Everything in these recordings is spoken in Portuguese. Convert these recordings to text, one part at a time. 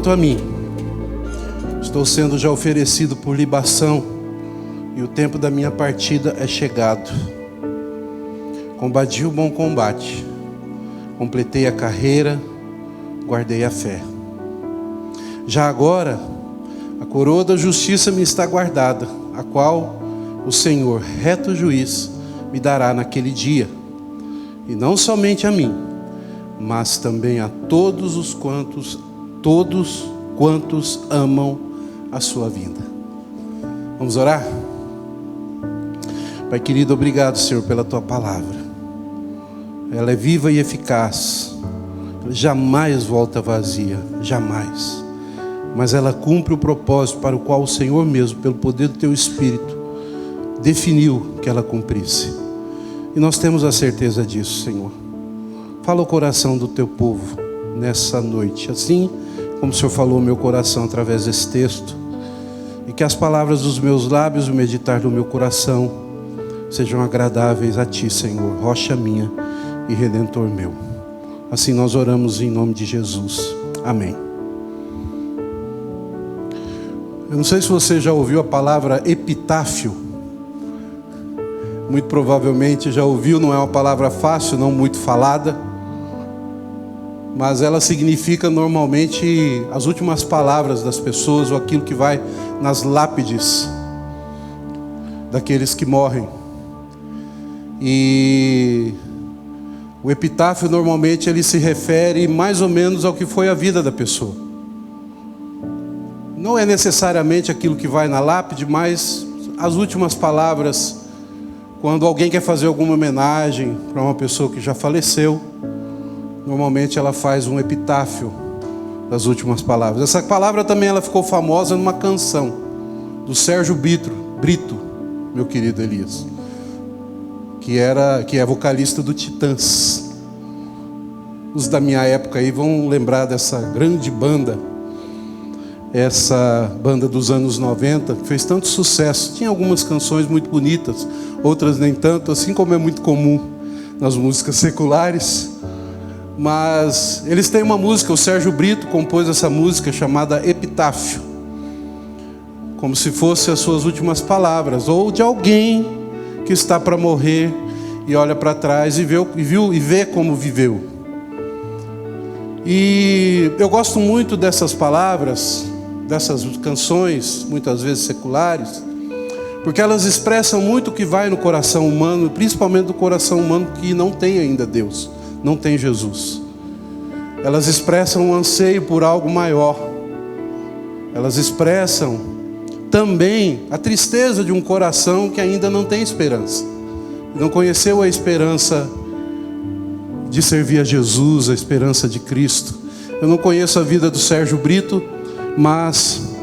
quanto a mim, estou sendo já oferecido por libação, e o tempo da minha partida é chegado. Combati o bom combate, completei a carreira, guardei a fé. Já agora, a coroa da justiça me está guardada, a qual o Senhor, reto juiz, me dará naquele dia. E não somente a mim, mas também a todos quantos amam a sua vinda. Vamos orar? Pai querido, obrigado, Senhor, pela tua palavra. Ela é viva e eficaz. Ela jamais volta vazia, jamais. Mas ela cumpre o propósito para o qual o Senhor mesmo, pelo poder do teu Espírito, definiu que ela cumprisse. E nós temos a certeza disso, Senhor. Fala o coração do teu povo nessa noite, assim como o Senhor falou ao meu coração através desse texto. E que as palavras dos meus lábios, o meditar do meu coração, sejam agradáveis a Ti, Senhor, rocha minha e Redentor meu. Assim nós oramos em nome de Jesus. Amém. Eu não sei se você já ouviu a palavra epitáfio. Muito provavelmente já ouviu, não é uma palavra fácil, não muito falada. Mas ela significa normalmente as últimas palavras das pessoas, ou aquilo que vai nas lápides daqueles que morrem. E o epitáfio normalmente ele se refere mais ou menos ao que foi a vida da pessoa. Não é necessariamente aquilo que vai na lápide, mas as últimas palavras, quando alguém quer fazer alguma homenagem para uma pessoa que já faleceu, normalmente ela faz um epitáfio das últimas palavras. Essa palavra também ela ficou famosa numa canção do Sérgio Brito, meu querido Elias, que é vocalista do Titãs. Os da minha época aí vão lembrar dessa grande banda, essa banda dos anos 90, que fez tanto sucesso. Tinha algumas canções muito bonitas, outras nem tanto, assim como é muito comum nas músicas seculares. Mas eles têm uma música, o Sérgio Brito compôs essa música chamada Epitáfio, como se fosse as suas últimas palavras, ou de alguém que está para morrer e olha para trás e vê como viveu. E eu gosto muito dessas palavras, dessas canções, muitas vezes seculares, porque elas expressam muito o que vai no coração humano, principalmente do coração humano que não tem ainda Deus, não tem Jesus. Elas expressam um anseio por algo maior. Elas expressam também a tristeza de um coração que ainda não tem esperança. Não conheceu a esperança de servir a Jesus, a esperança de Cristo. Eu não conheço a vida do Sérgio Brito, mas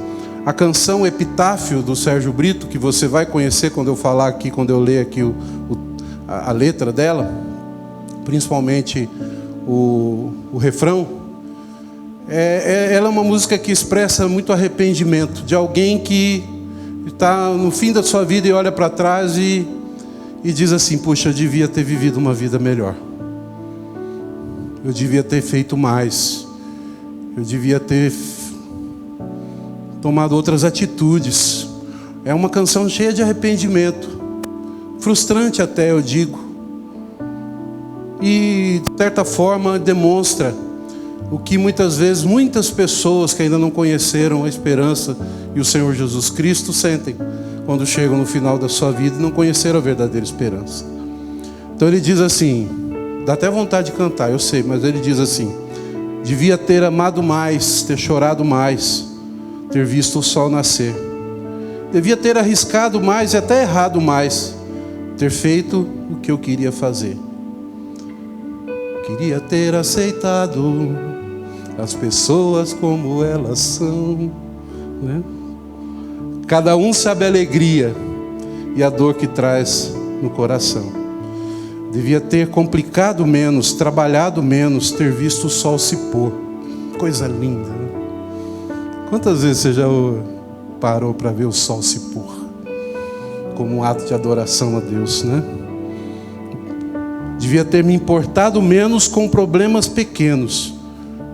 a canção Epitáfio do Sérgio Brito, que você vai conhecer quando eu falar aqui, quando eu ler aqui a letra dela, principalmente o refrão, ela é uma música que expressa muito arrependimento de alguém que está no fim da sua vida e olha para trás e diz assim: puxa, eu devia ter vivido uma vida melhor, eu devia ter feito mais, eu devia ter tomado outras atitudes. É uma canção cheia de arrependimento, frustrante até, eu digo, e de certa forma demonstra o que muitas vezes muitas pessoas que ainda não conheceram a esperança e o Senhor Jesus Cristo sentem quando chegam no final da sua vida e não conheceram a verdadeira esperança. Então ele diz assim, dá até vontade de cantar, eu sei, mas ele diz assim: devia ter amado mais, ter chorado mais, ter visto o sol nascer. Devia ter arriscado mais e até errado mais, ter feito o que eu queria fazer. Queria ter aceitado as pessoas como elas são, né? Cada um sabe a alegria e a dor que traz no coração. Devia ter complicado menos, trabalhado menos, ter visto o sol se pôr. Coisa linda, né? Quantas vezes você já parou para ver o sol se pôr como um ato de adoração a Deus, né? Devia ter me importado menos com problemas pequenos,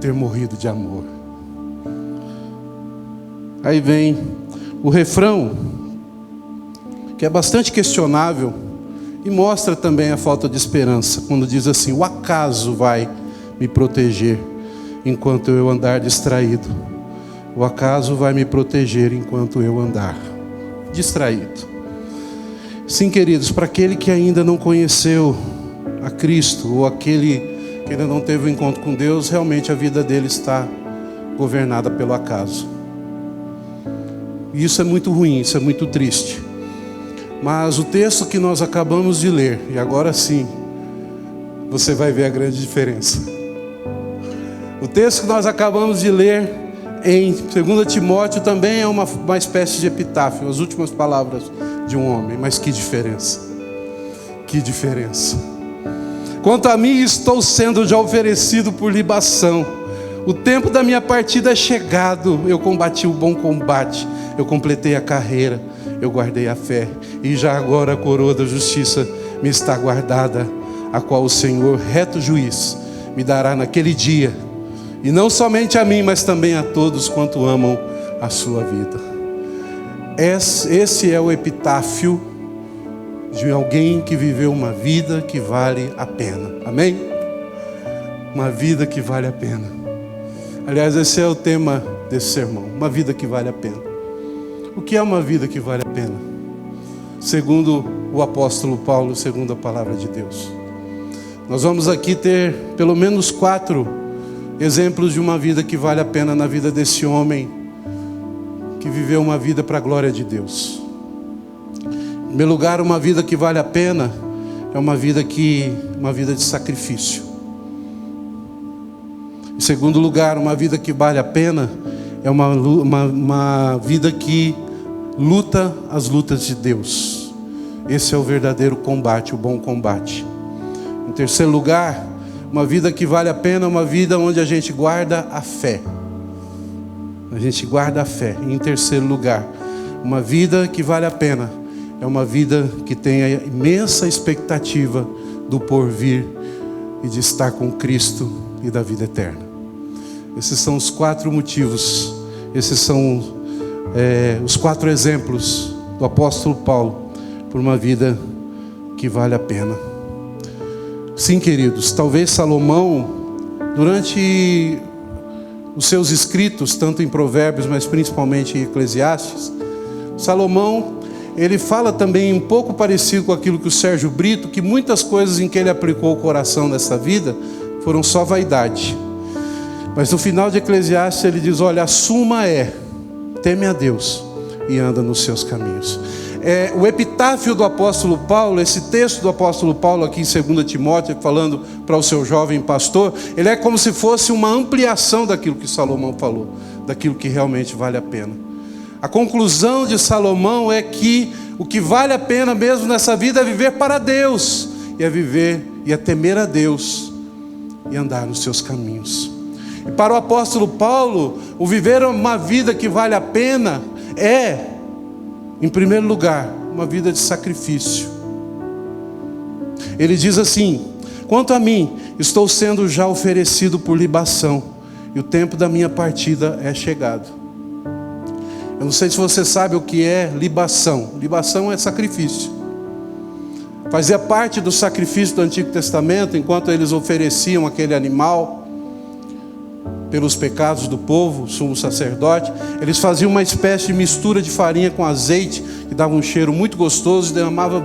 ter morrido de amor. Aí vem o refrão, que é bastante questionável e mostra também a falta de esperança, quando diz assim: o acaso vai me proteger enquanto eu andar distraído. O acaso vai me proteger enquanto eu andar distraído. Sim, queridos, para aquele que ainda não conheceu a Cristo, ou aquele que ainda não teve um encontro com Deus, realmente a vida dele está governada pelo acaso. E isso é muito ruim, isso é muito triste. Mas o texto que nós acabamos de ler, e agora sim, você vai ver a grande diferença. O texto que nós acabamos de ler em 2 Timóteo também é uma espécie de epitáfio, as últimas palavras de um homem. Mas que diferença, que diferença. Quanto a mim, estou sendo já oferecido por libação. O tempo da minha partida é chegado. Eu combati o bom combate, eu completei a carreira, eu guardei a fé, e já agora a coroa da justiça me está guardada, a qual o Senhor, reto juiz, me dará naquele dia, e não somente a mim, mas também a todos quanto amam a sua vida. Esse é o epitáfio de alguém que viveu uma vida que vale a pena. Amém? Uma vida que vale a pena. Aliás, esse é o tema desse sermão, uma vida que vale a pena. O que é uma vida que vale a pena? Segundo o apóstolo Paulo, segundo a palavra de Deus. Nós vamos aqui ter pelo menos 4 exemplos de uma vida que vale a pena na vida desse homem que viveu uma vida para a glória de Deus. Em primeiro lugar, uma vida que vale a pena é uma vida de sacrifício. Em segundo lugar, uma vida que vale a pena é uma vida que luta as lutas de Deus. Esse é o verdadeiro combate, o bom combate. Em terceiro lugar, uma vida que vale a pena é uma vida onde a gente guarda a fé. A gente guarda a fé. E em terceiro lugar, uma vida que vale a pena é uma vida que tem a imensa expectativa do porvir e de estar com Cristo e da vida eterna. Esses são os 4 motivos, esses são os 4 exemplos do apóstolo Paulo por uma vida que vale a pena. Sim, queridos, talvez Salomão, durante os seus escritos, tanto em Provérbios, mas principalmente em Eclesiastes, Salomão, ele fala também um pouco parecido com aquilo que o Sérgio Brito, que muitas coisas em que ele aplicou o coração nessa vida foram só vaidade. Mas no final de Eclesiastes ele diz: olha, a suma é: teme a Deus e anda nos seus caminhos. O epitáfio do apóstolo Paulo, esse texto do apóstolo Paulo aqui em 2 Timóteo, falando para o seu jovem pastor, ele é como se fosse uma ampliação daquilo que Salomão falou, daquilo que realmente vale a pena. A conclusão de Salomão é que o que vale a pena mesmo nessa vida é viver para Deus, e é viver e é temer a Deus e andar nos seus caminhos. E para o apóstolo Paulo, o viver uma vida que vale a pena é, em primeiro lugar, uma vida de sacrifício. Ele diz assim: quanto a mim, estou sendo já oferecido por libação, e o tempo da minha partida é chegado. Eu não sei se você sabe o que é libação. Libação é sacrifício. Fazia parte do sacrifício do Antigo Testamento, enquanto eles ofereciam aquele animal pelos pecados do povo, o sumo sacerdote, eles faziam uma espécie de mistura de farinha com azeite, que dava um cheiro muito gostoso, e derramava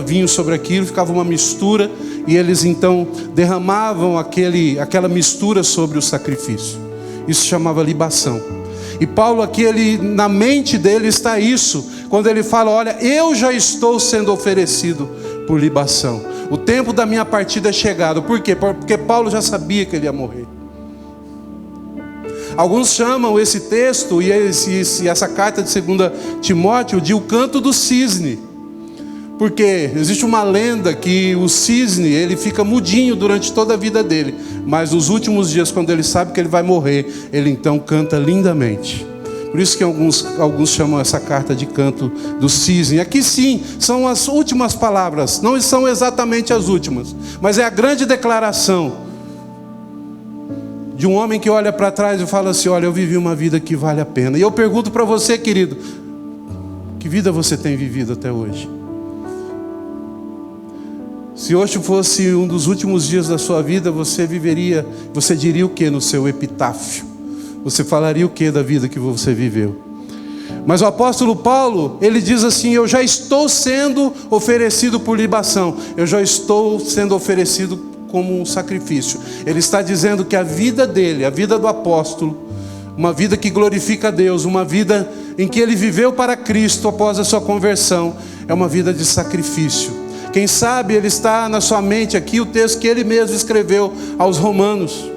vinho sobre aquilo, ficava uma mistura, e eles então derramavam aquela mistura sobre o sacrifício. Isso se chamava libação. E Paulo aqui, na mente dele está isso, quando ele fala: olha, eu já estou sendo oferecido por libação, o tempo da minha partida é chegado. Por quê? Porque Paulo já sabia que ele ia morrer. Alguns chamam esse texto e essa carta de 2 Timóteo de o canto do cisne, porque existe uma lenda que o cisne, ele fica mudinho durante toda a vida dele, mas nos últimos dias, quando ele sabe que ele vai morrer, ele então canta lindamente. Por isso que alguns chamam essa carta de canto do cisne. Aqui sim, são as últimas palavras, não são exatamente as últimas, mas é a grande declaração de um homem que olha para trás e fala assim: olha, eu vivi uma vida que vale a pena. E eu pergunto para você, querido, que vida você tem vivido até hoje? Se hoje fosse um dos últimos dias da sua vida, você diria o que no seu epitáfio? Você falaria o que da vida que você viveu? Mas o apóstolo Paulo, ele diz assim: eu já estou sendo oferecido por libação, eu já estou sendo oferecido como um sacrifício. Ele está dizendo que a vida dele, a vida do apóstolo, uma vida que glorifica a Deus, uma vida em que ele viveu para Cristo após a sua conversão, é uma vida de sacrifício. Quem sabe ele está na sua mente aqui o texto que ele mesmo escreveu aos Romanos,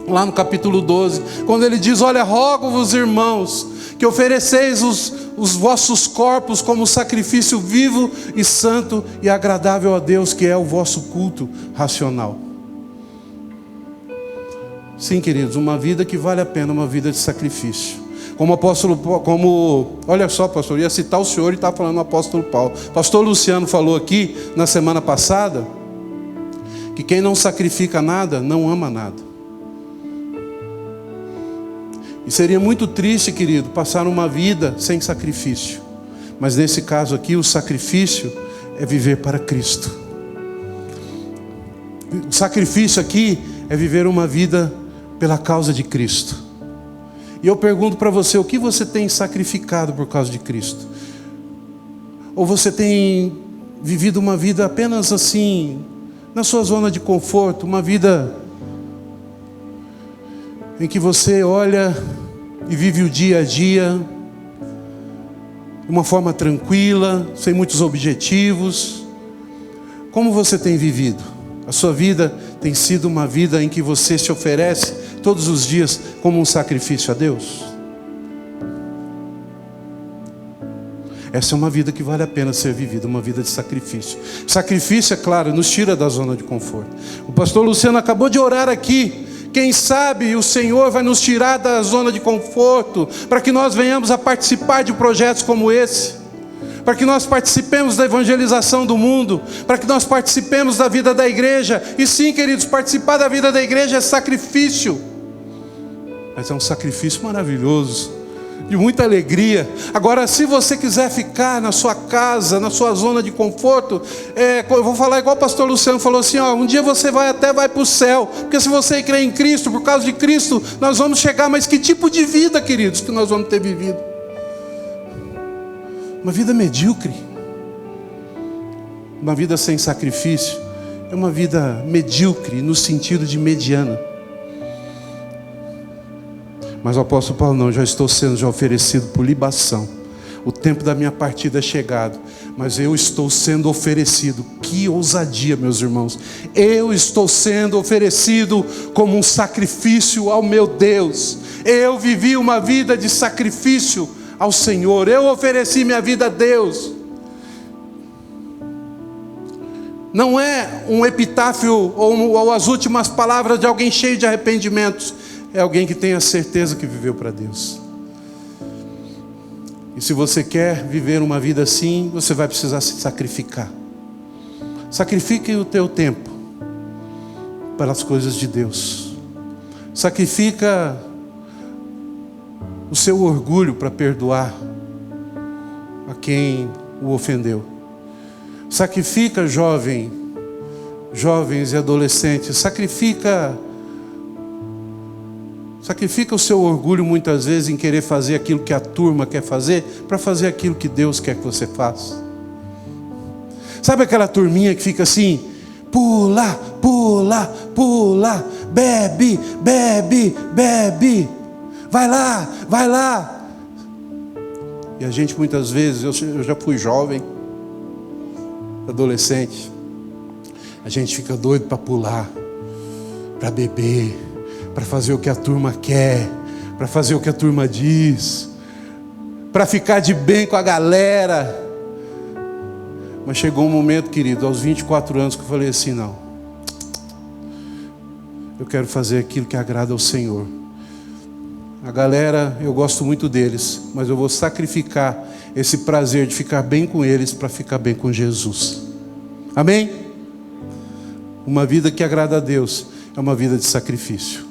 lá no capítulo 12, quando ele diz: olha, rogo-vos, irmãos, que ofereceis os vossos corpos como sacrifício vivo e santo e agradável a Deus, que é o vosso culto racional. Sim, queridos, uma vida que vale a pena, uma vida de sacrifício. Olha só, pastor, ia citar o senhor e está falando o apóstolo Paulo. Pastor Luciano falou aqui na semana passada que quem não sacrifica nada, não ama nada. E seria muito triste, querido, passar uma vida sem sacrifício. Mas nesse caso aqui, o sacrifício é viver para Cristo. O sacrifício aqui é viver uma vida pela causa de Cristo. E eu pergunto para você: o que você tem sacrificado por causa de Cristo? Ou você tem vivido uma vida apenas assim, na sua zona de conforto, uma vida em que você olha e vive o dia a dia de uma forma tranquila, sem muitos objetivos? Como você tem vivido? A sua vida tem sido uma vida em que você se oferece todos os dias como um sacrifício a Deus? Essa é uma vida que vale a pena ser vivida, uma vida de sacrifício. Sacrifício, é claro, nos tira da zona de conforto. O pastor Luciano acabou de orar aqui. Quem sabe o Senhor vai nos tirar da zona de conforto, para que nós venhamos a participar de projetos como esse, para que nós participemos da evangelização do mundo, para que nós participemos da vida da igreja. E sim, queridos, participar da vida da igreja é sacrifício, mas é um sacrifício maravilhoso, de muita alegria. Agora, se você quiser ficar na sua casa, na sua zona de conforto, eu vou falar igual o pastor Luciano falou assim: um dia você vai para o céu, porque se você crê em Cristo, por causa de Cristo, nós vamos chegar. Mas que tipo de vida, queridos, que nós vamos ter vivido? Uma vida medíocre, uma vida sem sacrifício, é uma vida medíocre no sentido de mediana. Mas o apóstolo Paulo não: já estou sendo oferecido por libação. O tempo da minha partida é chegado, mas eu estou sendo oferecido. Que ousadia, meus irmãos! Eu estou sendo oferecido como um sacrifício ao meu Deus. Eu vivi uma vida de sacrifício ao Senhor. Eu ofereci minha vida a Deus. Não é um epitáfio ou as últimas palavras de alguém cheio de arrependimentos. É alguém que tem a certeza que viveu para Deus. E se você quer viver uma vida assim, você vai precisar se sacrificar. Sacrifique o teu tempo pelas coisas de Deus. Sacrifica o seu orgulho para perdoar a quem o ofendeu. Sacrifica, jovens e adolescentes, sacrifica o seu orgulho muitas vezes em querer fazer aquilo que a turma quer fazer, para fazer aquilo que Deus quer que você faça. Sabe aquela turminha que fica assim: pula, pula, pula, bebe, bebe, bebe, vai lá, vai lá. E a gente muitas vezes, eu já fui jovem, adolescente, a gente fica doido para pular, para beber, para fazer o que a turma quer, para fazer o que a turma diz, para ficar de bem com a galera. Mas chegou um momento, querido, aos 24 anos, que eu falei assim: não, eu quero fazer aquilo que agrada ao Senhor. A galera, eu gosto muito deles, mas eu vou sacrificar esse prazer de ficar bem com eles para ficar bem com Jesus. Amém? Uma vida que agrada a Deus é uma vida de sacrifício.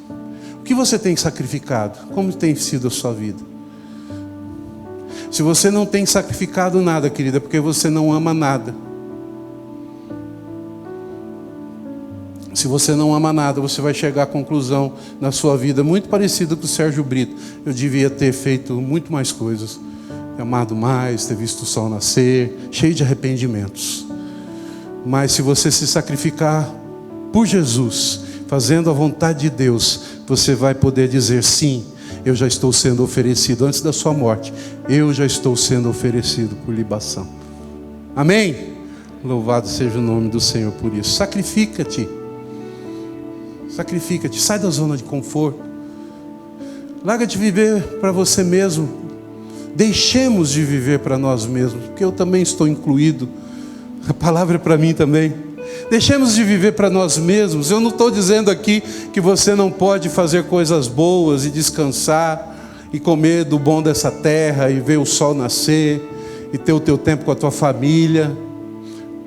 que você tem sacrificado? Como tem sido a sua vida? Se você não tem sacrificado nada, querida, é porque você não ama nada. Se você não ama nada, você vai chegar à conclusão na sua vida muito parecida com o Sérgio Brito. Eu devia ter feito muito mais coisas, ter amado mais, ter visto o sol nascer, cheio de arrependimentos. Mas se você se sacrificar por Jesus, fazendo a vontade de Deus, você vai poder dizer: sim, eu já estou sendo oferecido antes da sua morte. Eu já estou sendo oferecido por libação. Amém? Louvado seja o nome do Senhor por isso. Sacrifica-te. Sacrifica-te. Sai da zona de conforto. Larga de viver para você mesmo. Deixemos de viver para nós mesmos, porque eu também estou incluído. A palavra é para mim também. Deixemos de viver para nós mesmos. Eu não estou dizendo aqui que você não pode fazer coisas boas e descansar e comer do bom dessa terra e ver o sol nascer e ter o teu tempo com a tua família.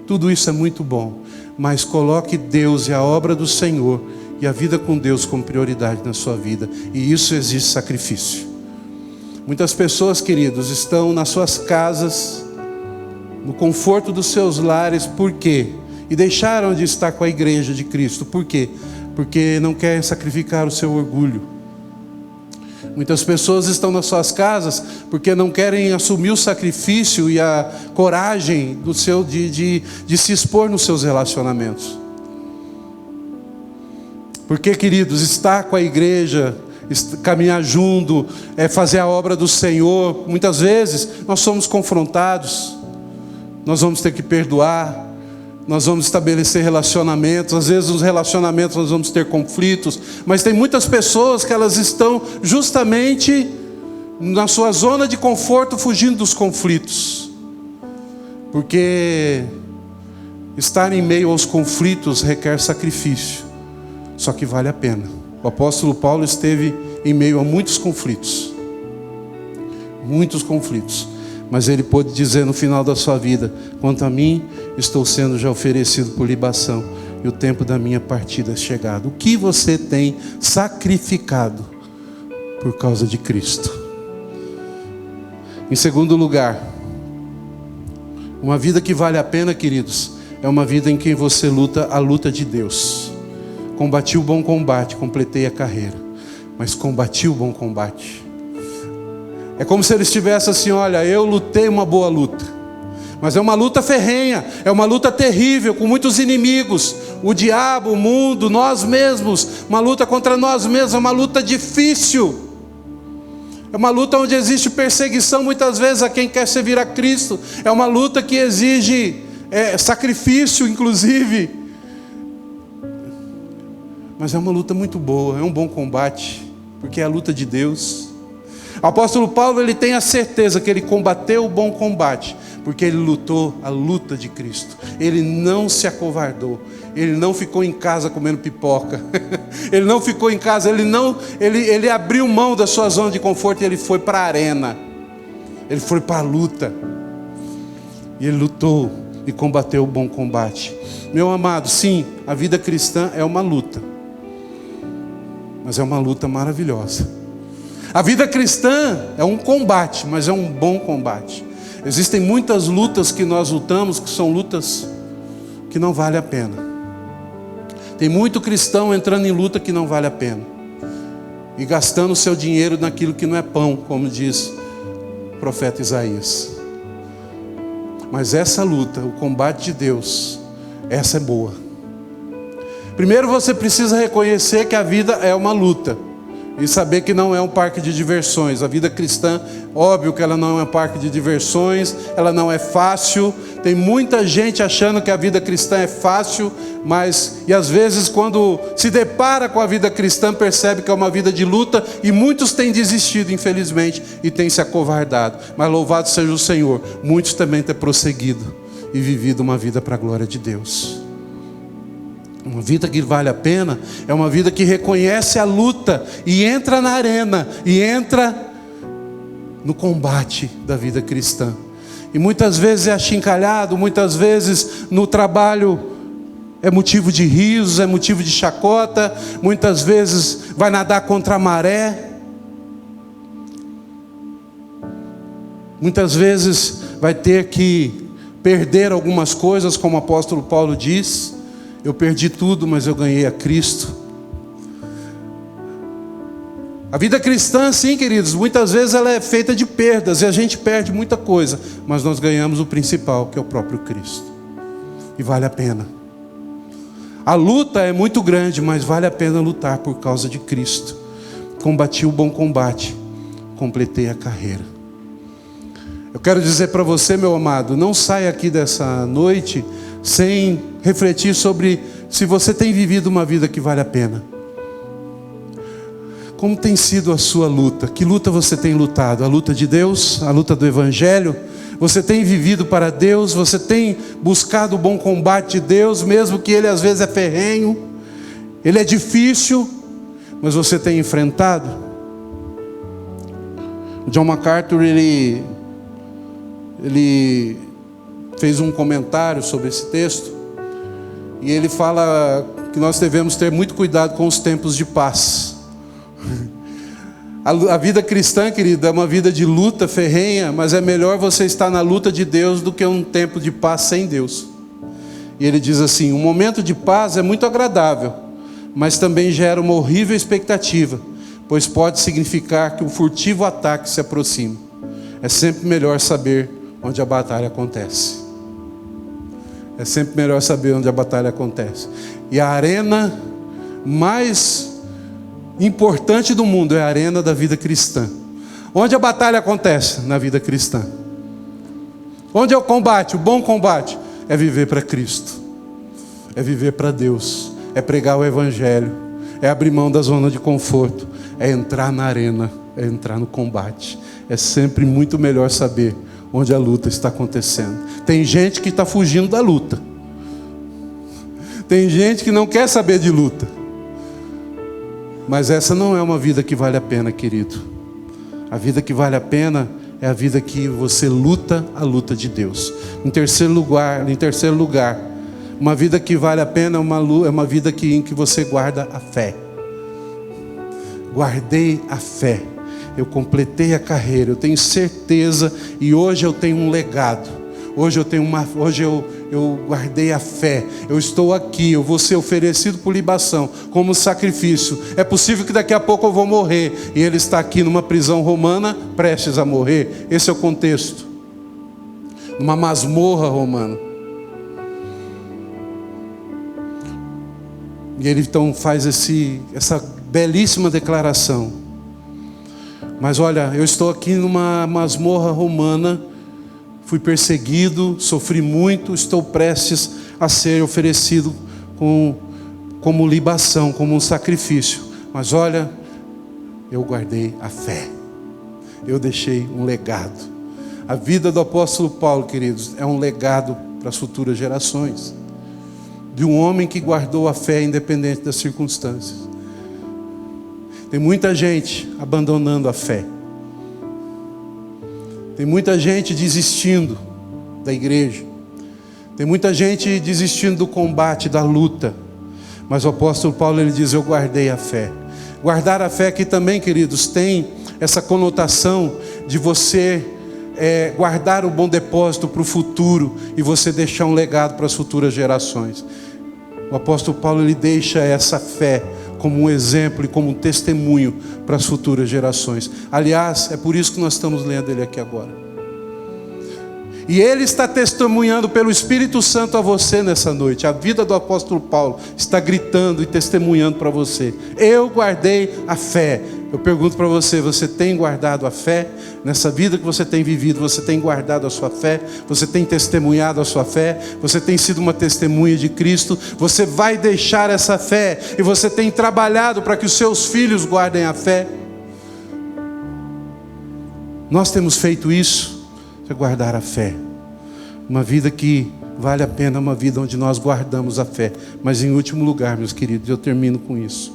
Tudo isso é muito bom, mas coloque Deus e a obra do Senhor e a vida com Deus como prioridade na sua vida, e isso exige sacrifício. Muitas pessoas, queridos, estão nas suas casas, no conforto dos seus lares. Por quê? E deixaram de estar com a igreja de Cristo. Por quê? Porque não querem sacrificar o seu orgulho. Muitas pessoas estão nas suas casas porque não querem assumir o sacrifício e a coragem de se expor nos seus relacionamentos. Porque, queridos, estar com a igreja, caminhar junto, fazer a obra do Senhor, muitas vezes nós somos confrontados, nós vamos ter que perdoar, nós vamos estabelecer relacionamentos. Às vezes nos relacionamentos nós vamos ter conflitos, mas tem muitas pessoas que elas estão justamente na sua zona de conforto, fugindo dos conflitos, porque estar em meio aos conflitos requer sacrifício, só que vale a pena. O apóstolo Paulo esteve em meio a muitos conflitos, mas ele pôde dizer no final da sua vida: quanto a mim, estou sendo já oferecido por libação, e o tempo da minha partida é chegado. O que você tem sacrificado por causa de Cristo? Em segundo lugar, uma vida que vale a pena, queridos, é uma vida em que você luta a luta de Deus. Combati o bom combate, completei a carreira, mas combati o bom combate. É como se ele estivesse assim: olha, eu lutei uma boa luta, mas é uma luta ferrenha, é uma luta terrível, com muitos inimigos, o diabo, o mundo, nós mesmos, uma luta contra nós mesmos, é uma luta difícil, é uma luta onde existe perseguição muitas vezes a quem quer servir a Cristo, é uma luta que exige sacrifício inclusive, mas é uma luta muito boa, é um bom combate, porque é a luta de Deus. O apóstolo Paulo, ele tem a certeza que ele combateu o bom combate, porque ele lutou a luta de Cristo. Ele não se acovardou, ele não ficou em casa comendo pipoca, ele não ficou em casa, ele abriu mão da sua zona de conforto e ele foi para a arena, ele foi para a luta, e ele lutou e combateu o bom combate. Meu amado, sim, a vida cristã é uma luta, mas é uma luta maravilhosa. A vida cristã é um combate, mas é um bom combate. Existem muitas lutas que nós lutamos que são lutas que não vale a pena. Tem muito cristão entrando em luta que não vale a pena e gastando o seu dinheiro naquilo que não é pão, como diz o profeta Isaías. Mas essa luta, o combate de Deus, essa é boa. Primeiro você precisa reconhecer que a vida é uma luta e saber que não é um parque de diversões. A vida cristã, óbvio que ela não é um parque de diversões, ela não é fácil. Tem muita gente achando que a vida cristã é fácil, e às vezes quando se depara com a vida cristã, percebe que é uma vida de luta, e muitos têm desistido, infelizmente, e têm se acovardado. Mas louvado seja o Senhor, muitos também têm prosseguido e vivido uma vida para a glória de Deus. Uma vida que vale a pena é uma vida que reconhece a luta e entra na arena, e entra no combate da vida cristã. E muitas vezes é achincalhado, muitas vezes no trabalho é motivo de risos, é motivo de chacota, muitas vezes vai nadar contra a maré, muitas vezes vai ter que perder algumas coisas, como o apóstolo Paulo diz: eu perdi tudo, mas eu ganhei a Cristo. A vida cristã, sim, queridos, muitas vezes ela é feita de perdas, e a gente perde muita coisa, mas nós ganhamos o principal, que é o próprio Cristo, e vale a pena. A luta é muito grande, mas vale a pena lutar por causa de Cristo. Combati o bom combate, completei a carreira. Eu quero dizer para você, meu amado, não saia aqui dessa noite sem refletir sobre se você tem vivido uma vida que vale a pena. Como tem sido a sua luta? Que luta você tem lutado? A luta de Deus? A luta do Evangelho? Você tem vivido para Deus? Você tem buscado o bom combate de Deus, mesmo que ele às vezes é ferrenho, ele é difícil, mas você tem enfrentado? O John MacArthur, ele fez um comentário sobre esse texto, e ele fala que nós devemos ter muito cuidado com os tempos de paz. A vida cristã, querida, é uma vida de luta ferrenha, mas é melhor você estar na luta de Deus do que um tempo de paz sem Deus. E ele diz assim: um momento de paz é muito agradável, mas também gera uma horrível expectativa, pois pode significar que um furtivo ataque se aproxima. É sempre melhor saber onde a batalha acontece. É sempre melhor saber onde a batalha acontece. E a arena mais importante do mundo é a arena da vida cristã. Onde a batalha acontece? Na vida cristã. Onde é o combate? O bom combate é viver para Cristo, é viver para Deus, é pregar o Evangelho, é abrir mão da zona de conforto, é entrar na arena, é entrar no combate. É sempre muito melhor saber onde a luta está acontecendo. Tem gente que está fugindo da luta, tem gente que não quer saber de luta, mas essa não é uma vida que vale a pena, querido. A vida que vale a pena é a vida que você luta a luta de Deus. Em terceiro lugar, uma vida que vale a pena é uma vida em que você guarda a fé. Guardei a fé. Eu completei a carreira, eu tenho certeza, e hoje eu tenho um legado. Hoje eu guardei a fé. Eu estou aqui, eu vou ser oferecido por libação, como sacrifício. É possível que daqui a pouco eu vou morrer, e ele está aqui numa prisão romana, prestes a morrer. Esse é o contexto. Numa masmorra romana. E ele então faz essa belíssima declaração. Mas olha, eu estou aqui numa masmorra romana, fui perseguido, sofri muito, estou prestes a ser oferecido como libação, como um sacrifício. Mas olha, eu guardei a fé, eu deixei um legado. A vida do apóstolo Paulo, queridos, é um legado para as futuras gerações, de um homem que guardou a fé independente das circunstâncias. Tem muita gente abandonando a fé. Tem muita gente desistindo da igreja. Tem muita gente desistindo do combate, da luta. Mas o apóstolo Paulo, ele diz: eu guardei a fé. Guardar a fé aqui também, queridos, tem essa conotação de você guardar o bom depósito para o futuro e você deixar um legado para as futuras gerações. O apóstolo Paulo, ele deixa essa fé como um exemplo e como um testemunho para as futuras gerações. Aliás, é por isso que nós estamos lendo ele aqui agora. E ele está testemunhando pelo Espírito Santo a você nessa noite. A vida do apóstolo Paulo está gritando e testemunhando para você: eu guardei a fé. Eu pergunto para você: você tem guardado a fé? Nessa vida que você tem vivido, você tem guardado a sua fé? Você tem testemunhado a sua fé? Você tem sido uma testemunha de Cristo? Você vai deixar essa fé? E você tem trabalhado para que os seus filhos guardem a fé? Nós temos feito isso. Guardar a fé. Uma vida que vale a pena, uma vida onde nós guardamos a fé. Mas em último lugar, meus queridos, eu termino com isso.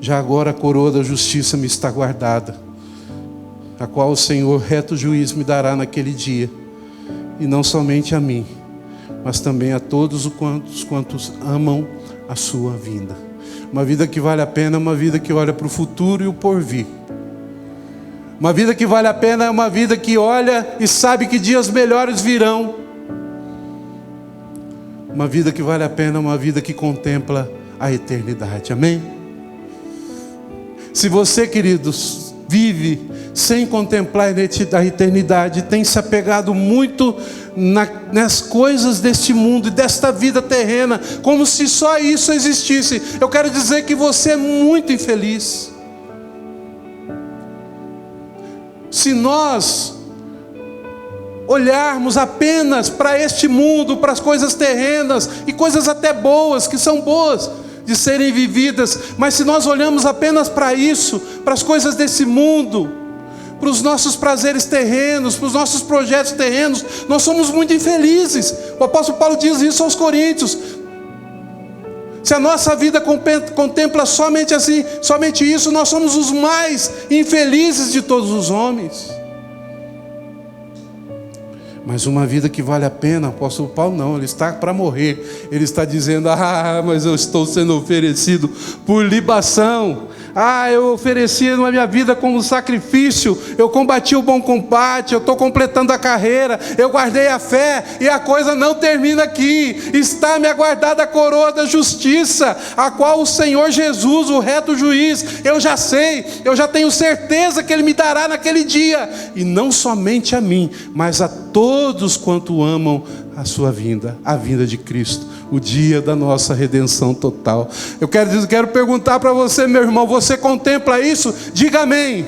Já agora a coroa da justiça me está guardada, a qual o Senhor, reto juiz, me dará naquele dia. E não somente a mim, mas também a todos quantos amam a sua vinda. Uma vida que vale a pena é uma vida que olha para o futuro e o porvir. Uma vida que vale a pena é uma vida que olha e sabe que dias melhores virão. Uma vida que vale a pena é uma vida que contempla a eternidade. Amém? Se você, queridos, vive sem contemplar a eternidade, tem se apegado muito nas coisas deste mundo e desta vida terrena, como se só isso existisse, eu quero dizer que você é muito infeliz. Se nós olharmos apenas para este mundo, para as coisas terrenas e coisas até boas, que são boas de serem vividas, mas se nós olhamos apenas para isso, para as coisas desse mundo, para os nossos prazeres terrenos, para os nossos projetos terrenos, nós somos muito infelizes. O apóstolo Paulo diz isso aos Coríntios. Se a nossa vida contempla somente assim, somente isso, nós somos os mais infelizes de todos os homens. Mas uma vida que vale a pena, o apóstolo Paulo não, ele está para morrer. Ele está dizendo, mas eu estou sendo oferecido por libação. Eu ofereci a minha vida como sacrifício, eu combati o bom combate, eu estou completando a carreira, eu guardei a fé, e a coisa não termina aqui. Está me aguardada a coroa da justiça, a qual o Senhor Jesus, o reto juiz, eu já sei, eu já tenho certeza que Ele me dará naquele dia, e não somente a mim, mas a todos quanto amam a sua vinda, a vinda de Cristo, o dia da nossa redenção total. Eu quero perguntar para você, meu irmão, você contempla isso? Diga amém.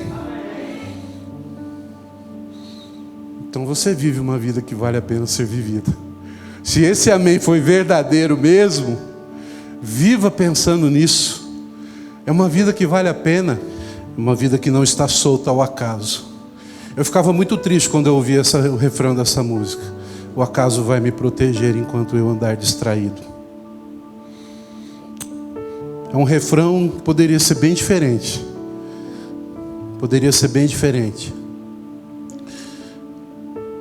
Então você vive uma vida que vale a pena ser vivida. Se esse amém foi verdadeiro mesmo, viva pensando nisso. É uma vida que vale a pena, uma vida que não está solta ao acaso. Eu ficava muito triste quando eu ouvia o refrão dessa música. O acaso vai me proteger enquanto eu andar distraído. É um refrão que poderia ser bem diferente. Poderia ser bem diferente.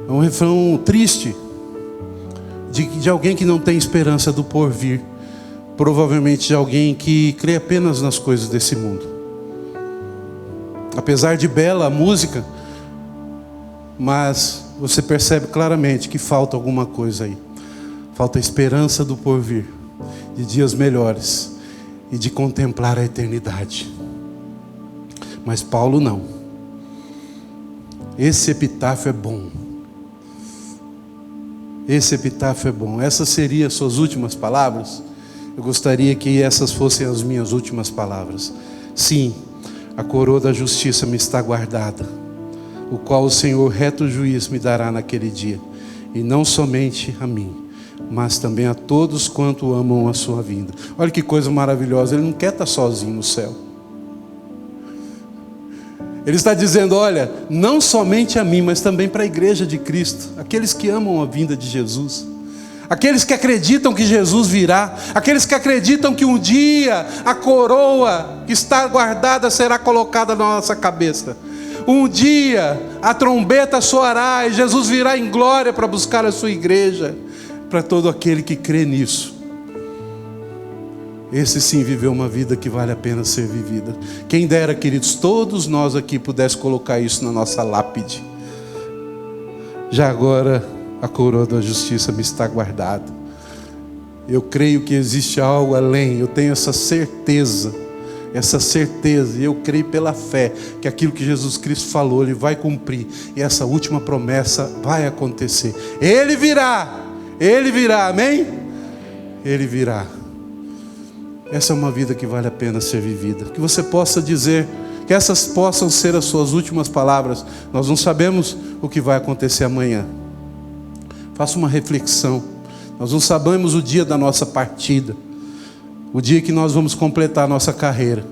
É um refrão triste de alguém que não tem esperança do porvir. Provavelmente de alguém que crê apenas nas coisas desse mundo. Apesar de bela a música, mas você percebe claramente que falta alguma coisa aí. Falta a esperança do porvir, de dias melhores e de contemplar a eternidade. Mas Paulo não. Esse epitáfio é bom. Esse epitáfio é bom. Essas seriam as suas últimas palavras? Eu gostaria que essas fossem as minhas últimas palavras. Sim, a coroa da justiça me está guardada, o qual o Senhor reto juiz me dará naquele dia, e não somente a mim, mas também a todos quanto amam a sua vinda. Olha que coisa maravilhosa, ele não quer estar sozinho no céu. Ele está dizendo, olha, não somente a mim, mas também para a igreja de Cristo, aqueles que amam a vinda de Jesus, aqueles que acreditam que Jesus virá, aqueles que acreditam que um dia a coroa que está guardada será colocada na nossa cabeça. Um dia a trombeta soará e Jesus virá em glória para buscar a sua igreja. Para todo aquele que crê nisso, esse sim viveu uma vida que vale a pena ser vivida. Quem dera, queridos, todos nós aqui pudéssemos colocar isso na nossa lápide. Já agora a coroa da justiça me está guardada. Eu creio que existe algo além, eu tenho essa certeza, e eu creio pela fé que aquilo que Jesus Cristo falou, Ele vai cumprir, e essa última promessa vai acontecer. Ele virá, amém? Ele virá. Essa é uma vida que vale a pena ser vivida. Que você possa dizer, que essas possam ser as suas últimas palavras. Nós não sabemos o que vai acontecer amanhã. Faça uma reflexão. Nós não sabemos o dia da nossa partida, o dia que nós vamos completar a nossa carreira,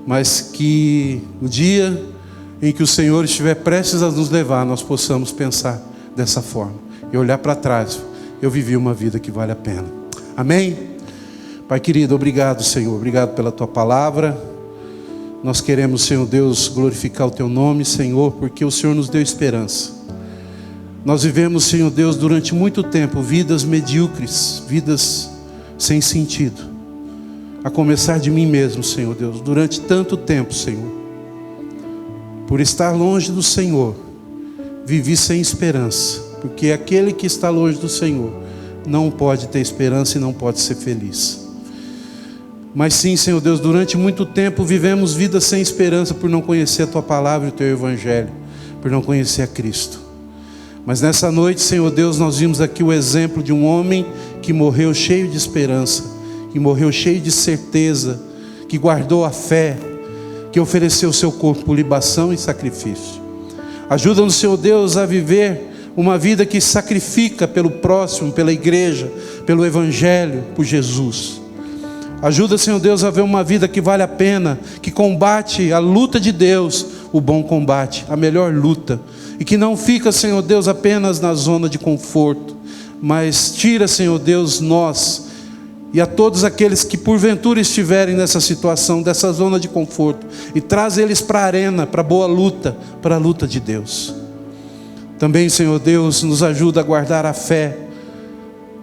mas que o dia em que o Senhor estiver prestes a nos levar, nós possamos pensar dessa forma e olhar para trás. Eu vivi uma vida que vale a pena. Amém? Pai querido, obrigado, Senhor, obrigado pela Tua palavra. Nós queremos, Senhor Deus, glorificar o Teu nome, Senhor, porque o Senhor nos deu esperança. Nós vivemos, Senhor Deus, durante muito tempo, vidas medíocres, vidas sem sentido. A começar de mim mesmo, Senhor Deus, durante tanto tempo, Senhor. Por estar longe do Senhor, vivi sem esperança. Porque aquele que está longe do Senhor não pode ter esperança e não pode ser feliz. Mas sim, Senhor Deus, durante muito tempo vivemos vidas sem esperança por não conhecer a Tua palavra e o Teu Evangelho, por não conhecer a Cristo. Mas nessa noite, Senhor Deus, nós vimos aqui o exemplo de um homem que morreu cheio de esperança, que morreu cheio de certeza, que guardou a fé, que ofereceu o seu corpo por libação e sacrifício. Ajuda-nos, Senhor Deus, a viver uma vida que sacrifica pelo próximo, pela igreja, pelo Evangelho, por Jesus. Ajuda, Senhor Deus, a ver uma vida que vale a pena, que combate a luta de Deus, o bom combate, a melhor luta. E que não fica, Senhor Deus, apenas na zona de conforto, mas tira, Senhor Deus, nós e a todos aqueles que porventura estiverem nessa situação, dessa zona de conforto, e traz eles para a arena, para a boa luta, para a luta de Deus. Também, Senhor Deus, nos ajuda a guardar a fé,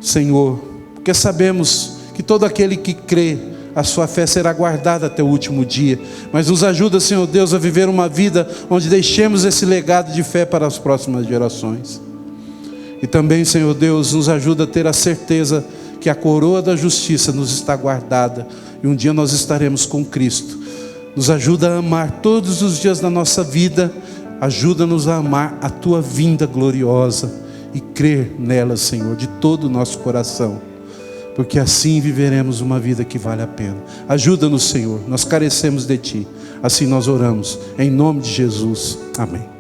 Senhor, porque sabemos que todo aquele que crê, a sua fé será guardada até o último dia. Mas nos ajuda, Senhor Deus, a viver uma vida onde deixemos esse legado de fé para as próximas gerações. E também, Senhor Deus, nos ajuda a ter a certeza que a coroa da justiça nos está guardada e um dia nós estaremos com Cristo. Nos ajuda a amar todos os dias da nossa vida. Ajuda-nos a amar a Tua vinda gloriosa e crer nela, Senhor, de todo o nosso coração. Porque assim viveremos uma vida que vale a pena. Ajuda-nos, Senhor, nós carecemos de Ti. Assim nós oramos, em nome de Jesus, amém.